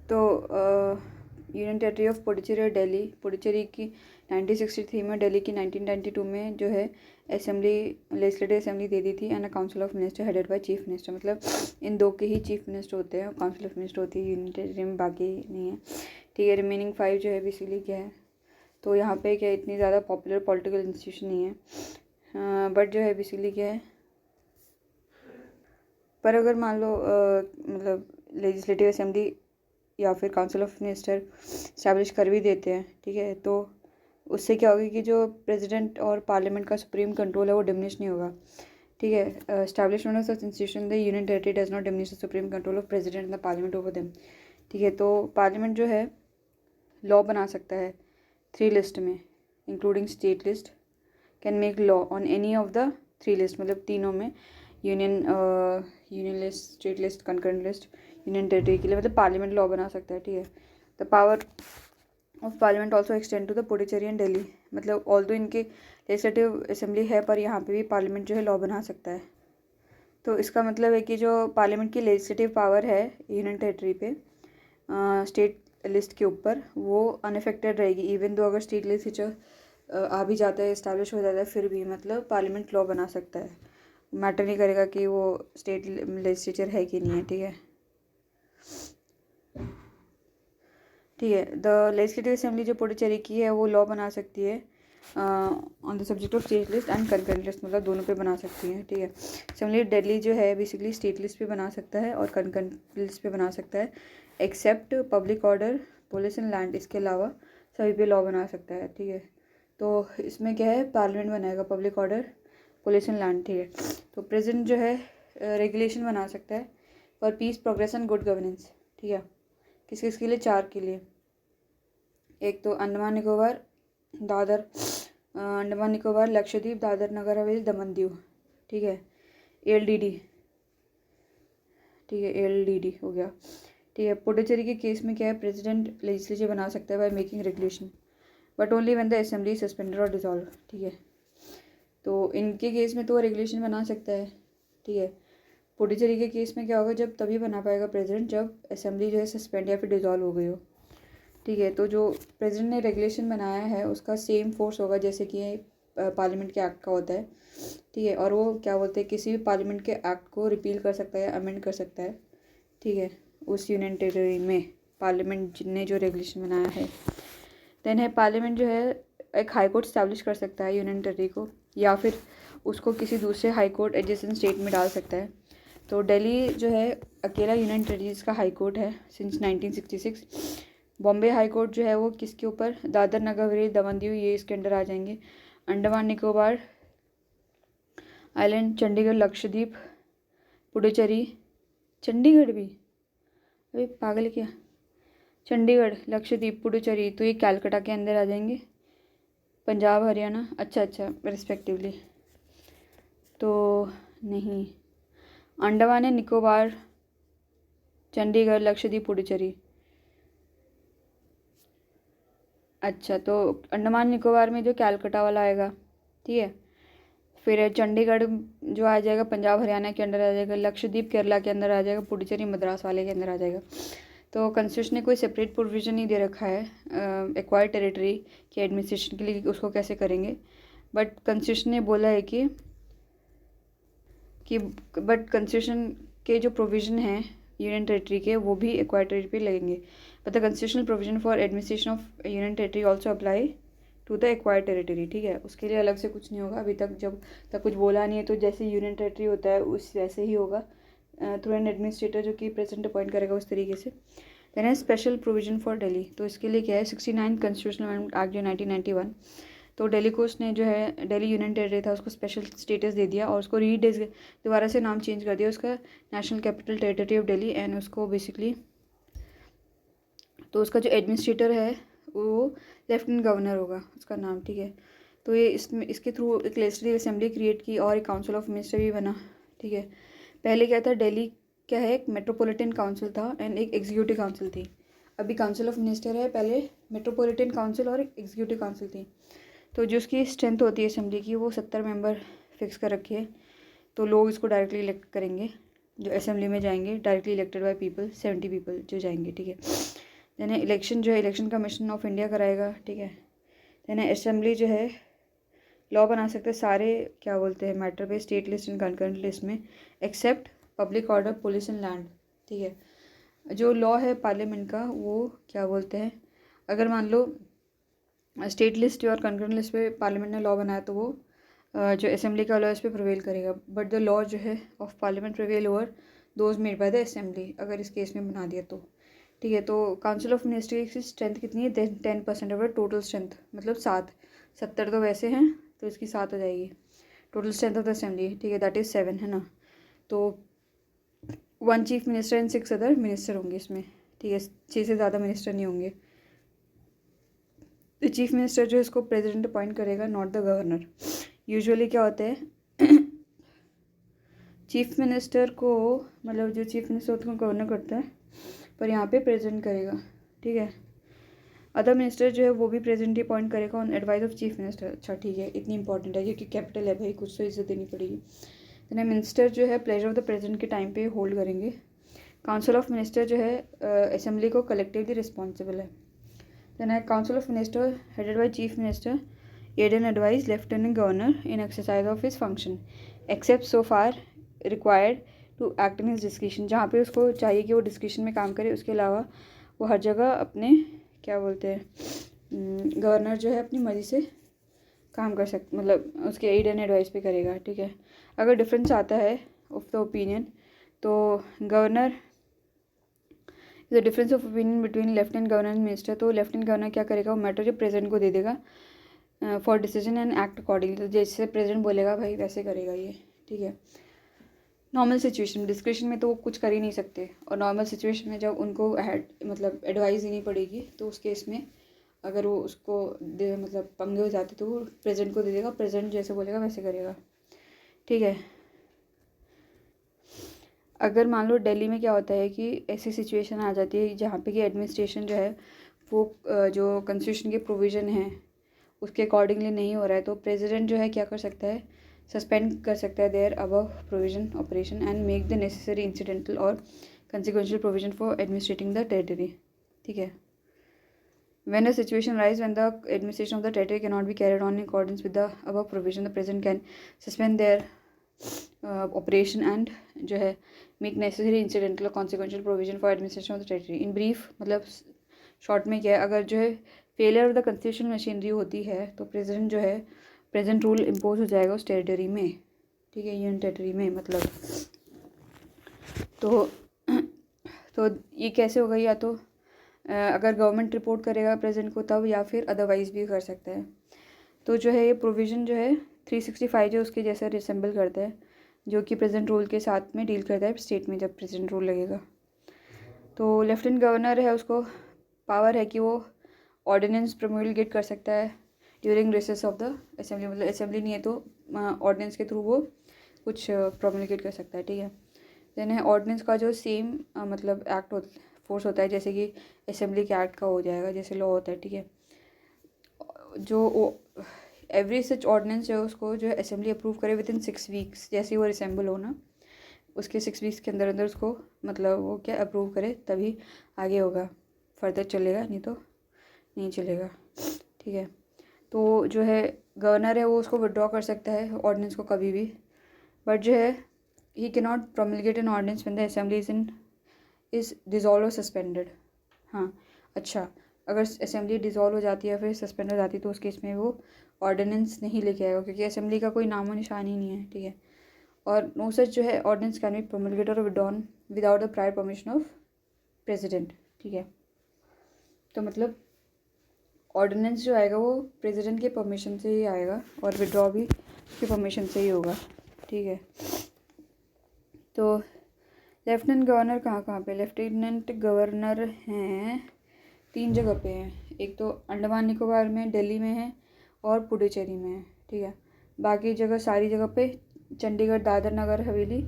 तो union territory of Puducherry और दिल्ली, पुडुचेरी की 1963 में, दिल्ली की 1992 में जो है असेंबली, लेजिस्लेटिव असेंबली दे दी थी, and council of minister headed by chief minister. मतलब इन दो के ही चीफ मिनिस्टर होते हैं और काउंसिल ऑफ मिनिस्टर होती है यूनियन टेरिटरी में, बाकी नहीं है। ठीक है, रिमेनिंग 5 जो है बेसिकली क्या है, तो यहाँ पे क्या इतनी ज़्यादा पॉपुलर पॉलिटिकल इंस्टीट्यूशन नहीं है, बट जो है बेसिकली क्या है, पर अगर मान लो मतलब लेजिस्लेटिव असेंबली या फिर काउंसिल ऑफ मिनिस्टर इस्टेब्लिश कर भी देते हैं, ठीक है, तो उससे क्या होगा कि जो प्रेसिडेंट और पार्लियामेंट का सुप्रीम कंट्रोल है वो डिमिनिश नहीं होगा। ठीक है, establishment of such institution the union territory does not diminish the supreme control of president the parliament over them. ठीक है, तो पार्लियामेंट जो है लॉ बना सकता है 3 लिस्ट में, including state list, can make law on any of the 3 list, मतलब तीनों में, union list, state list, concurrent list, union territory के लिए, मतलब पार्लियामेंट लॉ बना सकता है। ठीक है, the power of parliament also extend to the Puducherry and Delhi, मतलब ऑल्दो इनके लेजिस्लेटिव असेंबली है पर यहाँ पे भी पार्लियामेंट जो है लॉ बना सकता है। तो इसका मतलब है कि जो पार्लियामेंट की लेजिस्लेटिव पावर है यूनियन टेरिटरी पे स्टेट लिस्ट के ऊपर, वो अनअफेक्टेड रहेगी, इवन दो अगर स्टेट लिस्ट आ भी जाता है, इस्टेब्लिश हो जाता है, फिर भी मतलब पार्लियामेंट लॉ बना सकता है, मैटर नहीं करेगा कि वो स्टेट लेजिस्लेचर है कि नहीं है। ठीक है, ठीक है, द लेजिस्लेटिव असेंबली जो पुडुचेरी की है वो लॉ बना सकती है on the subject of state list and concurrent list, मतलब दोनों पे बना सकती है। ठीक है, असेंबली दिल्ली जो है बेसिकली स्टेट लिस्ट पे बना सकता है और कंकरेंट लिस्ट पे बना सकता है, except public order, police and land, इसके अलावा सभी पे लॉ बना सकता है। ठीक है, तो इसमें क्या है, पार्लियामेंट बनाएगा public order, police and land. ठीक है, तो प्रेसिडेंट जो है रेगुलेशन बना सकता है for piece, progress and good governance. ठीक है, किस किस के लिए, 4 के लिए, एक तो अंडमान निकोबार, दादर, अंडमान निकोबार, लक्षद्वीप, दादर नगर हवेली, दमन दीव। ठीक है, एलडीडी, ठीक है, एलडीडी हो गया। ठीक है, पुडुचेरी के केस में क्या है, प्रेसिडेंट लेजिस्लेचर बना सकता है by making regulation, but only when the assembly suspended और डिसॉल्व। ठीक है, तो इनके केस में तो रेगुलेशन बना सकता है। ठीक है, पुडुचेरी के केस में क्या होगा, जब तभी बना पाएगा प्रेसिडेंट जब असेंबली जो है सस्पेंड या फिर डिसॉल्व हो गई हो। ठीक है, तो जो प्रेसिडेंट ने रेगुलेशन बनाया है उसका सेम फोर्स होगा जैसे कि पार्लियामेंट के एक्ट का होता है। ठीक है, और वो क्या बोलते हैं, किसी भी पार्लियामेंट के एक्ट को रिपील कर सकता है, अमेंड कर सकता है। ठीक है, उस यूनियन टेरिटरी में पार्लियामेंट ने जो रेगुलेशन बनाया है। देन है, पार्लियामेंट जो है एक हाई कोर्ट स्टैब्लिश कर सकता है यूनियन टेरिटरी को, या फिर उसको किसी दूसरे हाई कोर्ट एडजेसेंट स्टेट में डाल सकता है। तो दिल्ली जो है अकेला यूनियन टेरिटरीज का हाई कोर्ट है सिंस 1966। बॉम्बे हाई कोर्ट जो है वो किसके ऊपर, दादर नगर हवेली, दमन दीव, ये इसके अंडर आ जाएंगे। अंडमान निकोबार आइलैंड, चंडीगढ़, लक्षद्वीप, पुडुचेरी, चंडीगढ़ भी, अरे पागल क्या, चंडीगढ़, लक्षद्वीप, पुडुचेरी, तो ये कैलकाटा के अंदर आ जाएंगे, पंजाब, हरियाणा, अच्छा रिस्पेक्टिवली। तो नहीं, अंडमान एंड निकोबार, चंडीगढ़, लक्षद्वीप, पुडुचेरी, अच्छा, तो अंडमान निकोबार में जो कैलकाटा वाला आएगा। ठीक है, फिर चंडीगढ़ जो आ जाएगा पंजाब हरियाणा के अंदर आ जाएगा, लक्षद्वीप केरला के अंदर आ जाएगा, पुडुचेरी मद्रास वाले के अंदर आ जाएगा। तो कॉन्स्टिट्यूशन ने कोई सेपरेट प्रोविजन नहीं दे रखा है एक्वायर्ड टेरिटरी के एडमिनिस्ट्रेशन के लिए उसको कैसे करेंगे, बट कॉन्स्टिट्यूशन ने बोला है कि बट कॉन्स्टिट्यूशन के जो प्रोविज़न हैं यूनियन टेरिटरी के वो भी एक्वायर्ड टेरिटरी पे लगेंगे, but the constitutional provision for administration of union territory also apply to the acquired territory. ठीक है, उसके लिए अलग से कुछ नहीं होगा, अभी तक जब तक कुछ बोला नहीं है, तो जैसे यूनियन टेरिटरी होता है उस वैसे ही होगा थ्रू एन एडमिनिस्ट्रेटर जो कि प्रेसिडेंट अपॉइंट करेगा उस तरीके से। देन है स्पेशल प्रोविजन फॉर दिल्ली, तो इसके लिए क्या है, 69 कॉन्स्टिट्यूशनल अमेंडमेंट एक्ट जो 1991, तो दिल्ली को उसने जो है दिल्ली यूनियन टेरिटरी था उसको स्पेशल स्टेटस दे दिया और उसको दोबारा से नाम चेंज कर दिया उसका, national capital territory of Delhi, and उसको बेसिकली तो उसका जो एडमिनिस्ट्रेटर है वो लेफ्टिनेंट गवर्नर होगा उसका नाम। ठीक है, तो ये इसके थ्रू एक लेजिस्लेटिव असेंबली क्रिएट की और एक काउंसिल ऑफ मिनिस्टर भी बना। ठीक है, पहले क्या था, दिल्ली क्या है एक मेट्रोपॉलिटन काउंसिल था एंड एक एग्जीक्यूटिव काउंसिल थी, अभी काउंसिल ऑफ मिनिस्टर है, पहले मेट्रोपॉलिटन काउंसिल और एक एग्जीक्यूटिव काउंसिल थी। तो जो उसकी स्ट्रेंथ होती है असेंबली की वो 70 मेंबर फिक्स कर रखी है, तो लोग इसको डायरेक्टली इलेक्ट करेंगे। जो असेंबली में जाएंगे, directly elected by people, 70 people जो जाएंगे, ठीक है। देन इलेक्शन जो है इलेक्शन कमीशन ऑफ इंडिया कराएगा, ठीक है। देन असेंबली जो है लॉ बना सकते हैं सारे क्या बोलते हैं मैटर पे, state list and concurrent list में, except public order, police and land, ठीक है। जो लॉ है पार्लियामेंट का वो क्या बोलते हैं, अगर मान लो स्टेट लिस्ट और कंकरेंट लिस्ट पे पार्लियामेंट ने लॉ बनाया तो वो जो असेंबली का लॉ है इस पर प्रिवेल करेगा, बट द लॉ जो है of parliament prevail over those made by the assembly, अगर इस केस में बना दिया तो, ठीक है। तो काउंसिल ऑफ मिनिस्ट्री की स्ट्रेंथ कितनी है, 10% ऑफ टोटल स्ट्रेंथ, मतलब 70 तो वैसे हैं तो इसकी 7 हो जाएगी total strength of the assembly, ठीक है। दैट इज़ 7 है ना। तो 1 chief minister and 6 other minister होंगे इसमें, ठीक है। 6 से ज़्यादा मिनिस्टर नहीं होंगे। तो चीफ मिनिस्टर जो है इसको प्रेसिडेंट अपॉइंट करेगा, नॉट द गवर्नर। यूजुअली क्या होता है चीफ मिनिस्टर को, मतलब जो चीफ मिनिस्टर होता है गवर्नर करता है, पर यहाँ पे प्रेसिडेंट करेगा, ठीक है। अदर मिनिस्टर जो है वो भी प्रेसिडेंट ही अपॉइंट करेगा on advice of chief minister. अच्छा ठीक है, इतनी इंपॉर्टेंट है क्योंकि कैपिटल है भाई, कुछ तो इज्जत देनी पड़ेगी। तो मिनिस्टर जो है प्लेजर ऑफ द प्रेसिडेंट के टाइम पे होल्ड करेंगे। काउंसिल ऑफ मिनिस्टर जो है असेंबली को कलेक्टिवली रिस्पॉन्सिबल है। देन है council of minister headed by chief minister, aid and advise lieutenant governor in exercise of his function except so far required to act in his discretion, जहाँ पे उसको चाहिए कि वो डिस्क्रिशन में काम करे, उसके अलावा वो हर जगह अपने क्या बोलते हैं गवर्नर जो है अपनी मर्जी से काम कर सकते, मतलब उसके एड एंड एडवाइस पे करेगा, ठीक है। अगर डिफरेंस आता है ऑफ द ओपिनियन तो governor the difference of opinion between lieutenant governor and minister, तो लेफ्टिनेंट गवर्नर क्या करेगा, वो मैटर जो प्रेसिडेंट को दे देगा for decision and act accordingly, तो जैसे प्रेसिडेंट बोलेगा भाई वैसे करेगा ये, ठीक है। नॉर्मल सिचुएशन डिस्क्रिप्शन में तो वो कुछ कर ही नहीं सकते, और नॉर्मल सिचुएशन में जब उनको मतलब एडवाइस देनी पड़ेगी तो उस केस में अगर वो उसको मतलब पंगे हो जाते तो वो प्रेसिडेंट को दे देगा, प्रेसिडेंट जैसे बोलेगा वैसे करेगा, ठीक है। अगर मान लो दिल्ली में क्या होता है कि ऐसी सिचुएशन आ जाती है जहाँ पे कि एडमिनिस्ट्रेशन जो है वो जो कॉन्स्टिट्यूशन के प्रोविज़न हैं उसके अकॉर्डिंगली नहीं हो रहा है, तो प्रेसिडेंट जो है क्या कर सकता है, सस्पेंड कर सकता है there above provision operation and make the necessary incidental और consequential provision for administrating the territory, ठीक है। When a situation arises when the administration of the territory cannot be carried on in accordance with the above provision, the president can suspend their operation and जो है make necessary incidental or consequential provision for administration of the territory. In brief, मतलब short में क्या है, अगर जो है failure of the constitutional machinery होती है तो प्रेसिडेंट जो है प्रेजेंट रूल इम्पोज हो जाएगा उस टेरिटरी में, ठीक है, यूनियन टेरिटरी में मतलब। तो ये कैसे होगा, या तो अगर गवर्नमेंट रिपोर्ट करेगा प्रेसिडेंट को तब, या फिर अदरवाइज भी कर सकता है। तो जो है ये प्रोविज़न जो है 365 जो उसके जैसा रिसेंबल करता है, जो कि प्रेसिडेंट रूल के साथ में डील करता है स्टेट में जब प्रेसिडेंट रूल लगेगा। तो लेफ्टिनेंट गवर्नर है उसको पावर है कि वो ऑर्डिनेंस प्रोमulgate कर सकता है during recess of the assembly, मतलब असेंबली नहीं है तो ऑर्डिनेंस के थ्रू वो कुछ प्रोमulgate कर सकता है, ठीक है। देन है ऑर्डिनेंस का जो सेम मतलब एक्ट फोर्स होता है जैसे कि असेंबली के एक्ट का हो जाएगा, जैसे लॉ होता है, ठीक है। जो एवरी सच ऑर्डिनेंस जो है उसको जो है असेंबली अप्रूव करे विद इन 6 वीक्स, जैसे ही वो रिसेंबल हो ना उसके 6 वीक्स के अंदर अंदर उसको मतलब वो क्या अप्रूव करे तभी आगे होगा, फर्दर चलेगा, नहीं तो नहीं चलेगा, ठीक है। तो जो है गवर्नर है वो उसको विड्रॉ कर सकता है ऑर्डिनेंस को कभी भी, बट जो है he can not promulgate an ordinance when the assembly is dissolve और सस्पेंडेड। हाँ अच्छा, अगर असेंबली डिज़ोल्व हो जाती है फिर सस्पेंड हो जाती है तो उस केस में वो ऑर्डिनेंस नहीं लेके आएगा क्योंकि असेंबली का कोई नामो निशान ही नहीं है, ठीक है। और नो सच जो है ऑर्डिनेंस कैन बी प्रोमulgate और withdrawn without the prior permission of president, ठीक है। तो मतलब ऑर्डिनेंस जो आएगा वो प्रेसिडेंट के परमिशन से ही आएगा और विड्रॉ भी उसकी परमिशन से ही होगा, ठीक है। तो लेफ्टिनेंट गवर्नर कहाँ पे, लेफ्टिनेंट गवर्नर हैं 3 जगह पे हैं, एक तो अंडमान निकोबार में, दिल्ली में है और पुडुचेरी में है, ठीक है। बाकी जगह सारी जगह पे चंडीगढ़, दादर नगर हवेली,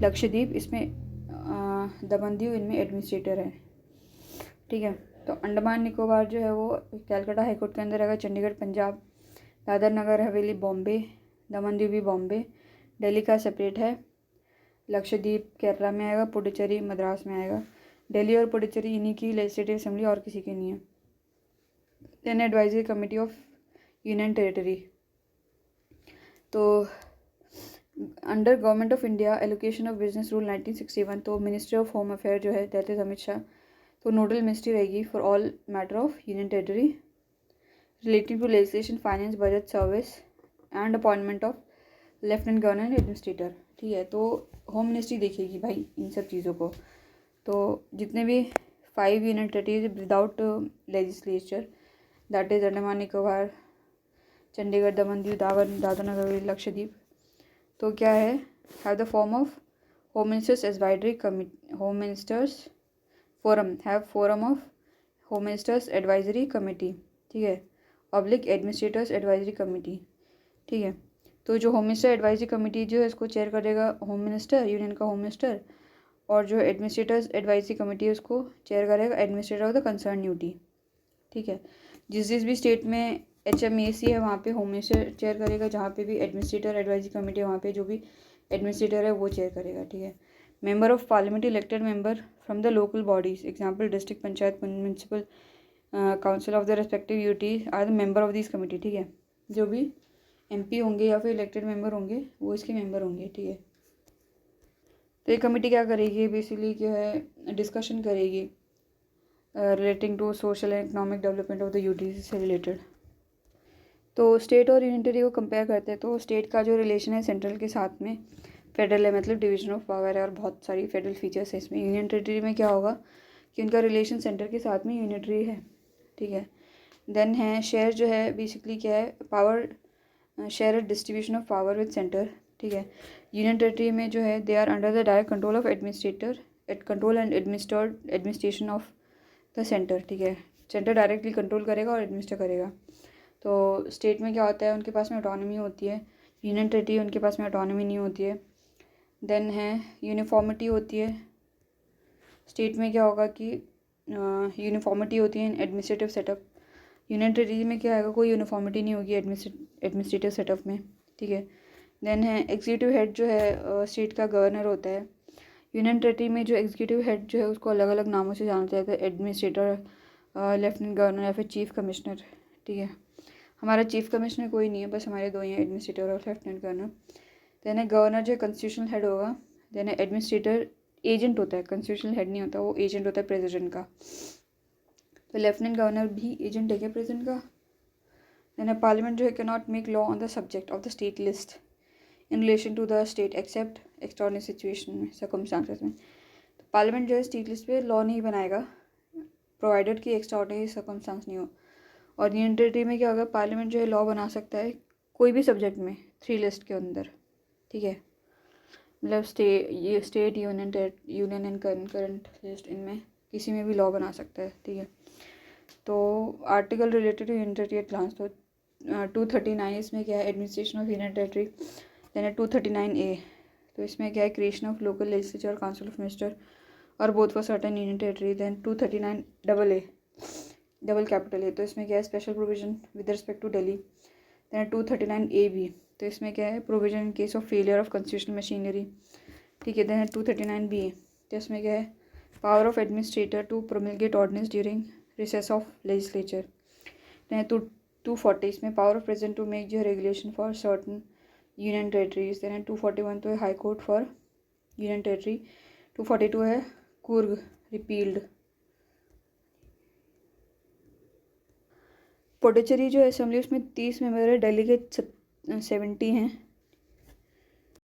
लक्षद्वीप, इसमें दमन दीव, इनमें एडमिनिस्ट्रेटर है, ठीक है। तो अंडमान निकोबार जो है वो कैलकाटा हाईकोर्ट के अंदर आएगा, चंडीगढ़ पंजाब, दादर नगर हवेली बॉम्बे, दमन दीव भी बॉम्बे, दिल्ली का सेपरेट है, लक्षद्वीप केरला में आएगा, पुडुचेरी मद्रास में आएगा। दिल्ली और पुडुचेरी इन्हीं की लेजिस्लेटिव असेंबली, और किसी की नहीं है। Then advisory committee of union territory, तो under government of India allocation of business rule 1961, तो मिनिस्ट्री ऑफ होम अफेयर जो है दैट इज अमित शाह, तो नोडल मिनिस्ट्री रहेगी for all matter of union territory relating to legislation, finance, budget, service and appointment of lieutenant governor and administrator. ठीक है, तो home ministry देखेगी भाई इन सब चीज़ों को। तो जितने भी 5 union territories without legislature that is Andaman Nicobar, Chandigarh, Daman Diu, Dadra Nagar Haveli, Lakshadweep, तो क्या है, have the form of home ministers advisory committee, home ministers forum, have forum of home ministers advisory committee. ठीक है, पब्लिक एडमिनिस्ट्रेटर्स एडवाइजरी कमेटी। ठीक है, तो जो होम मिनिस्टर एडवाइजरी कमेटी जो है इसको चेयर करेगा होम मिनिस्टर, यूनियन का होम मिनिस्टर, और जो एडमिनिस्ट्रेटर्स एडवाइजरी कमेटी है उसको चेयर करेगा administrator of the concern UT. ठीक है, जिस भी स्टेट में HMAC है वहाँ पे होम मिनिस्टर चेयर करेगा, जहाँ पे भी एडमिनिस्ट्रेटर एडवाइजरी कमेटी है वहाँ पे जो भी एडमिनिस्ट्रेटर है वो चेयर करेगा। ठीक है, member of parliament elected member from the local bodies, example district panchayat, municipal council of the respective UT are the member of this committee. ठीक है, जो भी MP होंगे या फिर इलेक्टेड मेंबर होंगे वो इसके मेंबर होंगे। ठीक है, तो ये कमेटी क्या करेगी, बेसिकली जो है डिस्कशन करेगी relating to social and economic development of the UT से रिलेटेड। तो स्टेट और यूनियन टेरिटरी को कंपेयर करते हैं, तो स्टेट का जो रिलेशन है सेंट्रल के साथ में फेडरल है, मतलब डिवीजन ऑफ पावर है, और बहुत सारी फेडरल फीचर्स है इसमें। यूनियन टेरिटरी में क्या होगा कि उनका रिलेशन सेंटर के साथ में यूनिटरी है। ठीक है, देन है शेयर, जो है बेसिकली क्या है, power share distribution of power with centre. ठीक है, यूनियन टेरिटरी में जो है they are under the direct control of administrator at control and administration of the centre. ठीक है, सेंटर डायरेक्टली कंट्रोल करेगा और एडमिनिस्टर करेगा। तो स्टेट में क्या होता है, उनके पास में ऑटोनॉमी होती है, यूनियन टेरिटरी उनके पास में ऑटोनॉमी नहीं होती है। देन है यूनिफॉर्मिटी होती है, स्टेट में क्या होगा कि यूनिफॉर्मिटी होती है इन एडमिनिस्ट्रेटिव सेटअप। यूनियन टेरिटरी में क्या आएगा, कोई यूनिफॉर्मिटी नहीं होगी एडमिनिस्ट्रेटिव सेटअप में। ठीक है, देन है एग्जीक्यूटिव हेड, जो है स्टेट का गवर्नर होता है। यूनियन टेरिटरी में जो एग्जीक्यूटिव हेड जो है उसको अलग अलग नामों से जाना जाता है, एडमिनिस्ट्रेटर, लेफ्टिनेंट गवर्नर या फिर चीफ कमिश्नर। ठीक है, हमारा चीफ कमिश्नर कोई नहीं है, बस हमारे दो ही हैं, एडमिनिस्ट्रेटर और लेफ्टिनेंट गवर्नर। देन है गवर्नर जो है कॉन्स्टिट्यूशनल हेड होगा। देन है एडमिनिस्ट्रेटर एजेंट होता है, कॉन्स्टिट्यूशनल हेड नहीं होता, वो एजेंट होता है प्रेसिडेंट का। तो लेफ्टिनेंट गवर्नर भी एजेंट है क्या प्रेसिडेंट का। देन है पार्लियामेंट जो है can not make law on the subject of the state list in relation to the state except extraordinary situation में, सर्कमस्टांसेस में। तो पार्लियामेंट जो है स्टेट लिस्ट पे लॉ नहीं बनाएगा प्रोवाइडेड कि एक्सट्राऑर्डिनरी सर्कमस्टांस नहीं हो। और यूनियन टेरिटरी में क्या होगा, पार्लियामेंट जो है लॉ बना सकता है कोई भी सब्जेक्ट में 3 लिस्ट के अंदर। ठीक है, मतलब state union and current list, इनमें किसी में भी लॉ बना सकता है। ठीक है, तो article related to union territory at glance, तो 239 इसमें क्या है, administration of union territory. Then है 239A, तो इसमें क्या है, क्रिएशन ऑफ लोकल लेजिस्लेचर और काउंसिल ऑफ मिनिस्टर और both for certain union territory. Then 239AA double capital है, तो इसमें क्या है, special provision with respect to Delhi. Then 239AB, तो इसमें क्या है, provision in case of failure of constitutional machinery. ठीक है, देन 239B, तो इसमें क्या है, power of administrator to promulgate ordinance during recess of legislature. Then 240, इसमें power of president to make जो regulation for certain union territories. Then 241 तो है high court for union territory. 242 है कुर्ग रिपील्ड। पुडुचेरी जो असेंबली उसमें 30 मेंबर है, डेलीगेट 70 हैं।